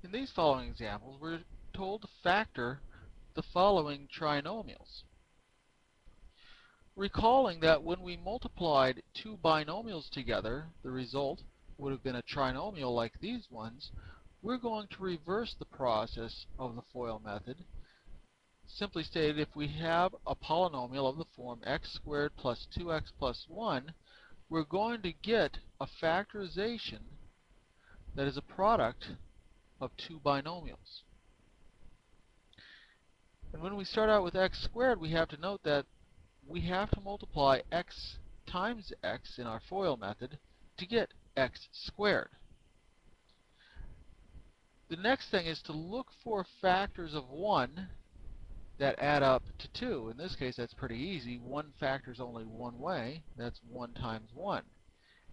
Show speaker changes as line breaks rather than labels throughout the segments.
In these following examples, we're told to factor the following trinomials. Recalling that when we multiplied two binomials together, the result would have been a trinomial like these ones, we're going to reverse the process of the FOIL method. Simply stated, if we have a polynomial of the form x squared plus 2x plus 1, we're going to get a factorization that is a product of two binomials. And when we start out with x squared, we have to note that we have to multiply x times x in our FOIL method to get x squared. The next thing is to look for factors of 1 that add up to 2. In this case, that's pretty easy. One factor is only one way. That's 1 times 1.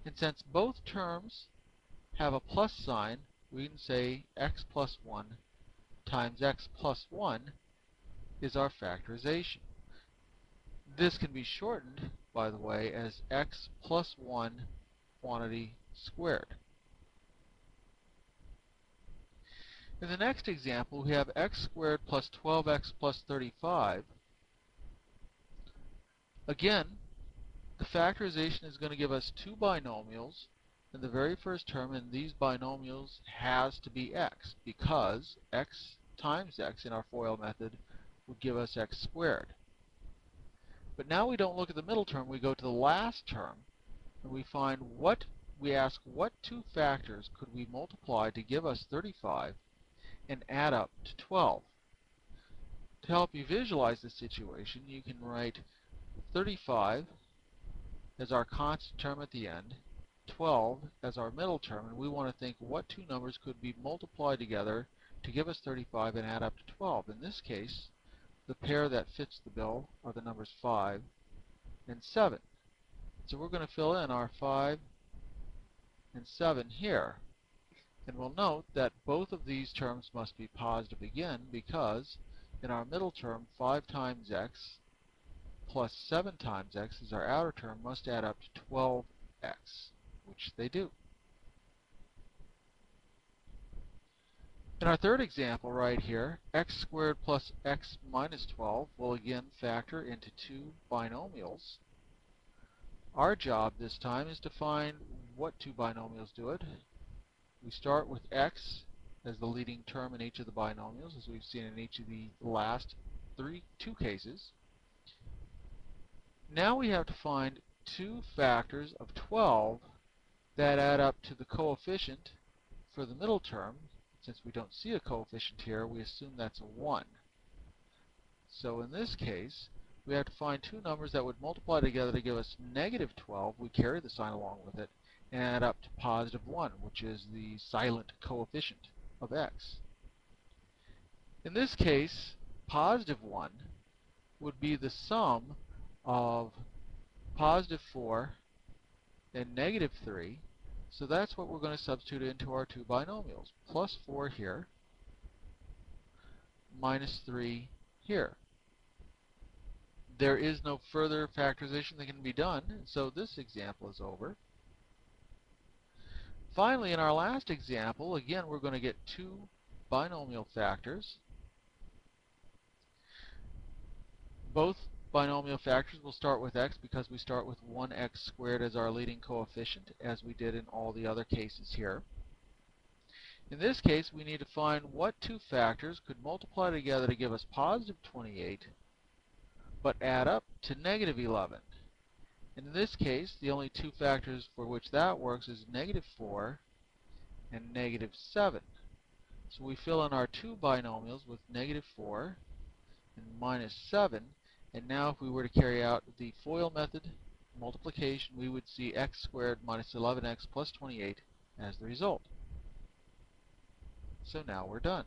And since both terms have a plus sign, we can say x plus 1 times x plus 1 is our factorization. This can be shortened, by the way, as x plus 1 quantity squared. In the next example, we have x squared plus 12x plus 35. Again, the factorization is going to give us two binomials, and the very first term in these binomials has to be x, because x times x in our FOIL method would give us x squared. But now we don't look at the middle term, we go to the last term, and we ask what two factors could we multiply to give us 35 and add up to 12. To help you visualize the situation, you can write 35 as our constant term at the end, 12 as our middle term, and we want to think what two numbers could be multiplied together to give us 35 and add up to 12. In this case, the pair that fits the bill are the numbers 5 and 7. So we're going to fill in our 5 and 7 here. And we'll note that both of these terms must be positive again, because in our middle term, 5 times x plus 7 times x is our outer term, must add up to 12x, which they do. In our third example right here, x squared plus x minus 12 will again factor into two binomials. Our job this time is to find what two binomials do it. We start with x as the leading term in each of the binomials, as we've seen in each of the last two cases. Now we have to find two factors of 12 that add up to the coefficient for the middle term. Since we don't see a coefficient here, we assume that's a 1. So in this case, we have to find two numbers that would multiply together to give us negative 12. We carry the sign along with it and add up to positive 1, which is the silent coefficient of x. In this case, positive 1 would be the sum of positive 4 and negative 3. So that's what we're going to substitute into our two binomials. Plus 4 here, minus 3 here. There is no further factorization that can be done, so this example is over. Finally, in our last example, again, we're going to get two binomial factors. Both binomial factors will start with x because we start with 1x squared as our leading coefficient, as we did in all the other cases here. In this case, we need to find what two factors could multiply together to give us positive 28, but add up to negative 11. And in this case, the only two factors for which that works is negative 4 and negative 7. So we fill in our two binomials with negative 4 and minus 7. And now if we were to carry out the FOIL method multiplication, we would see x squared minus 11x plus 28 as the result. So now we're done.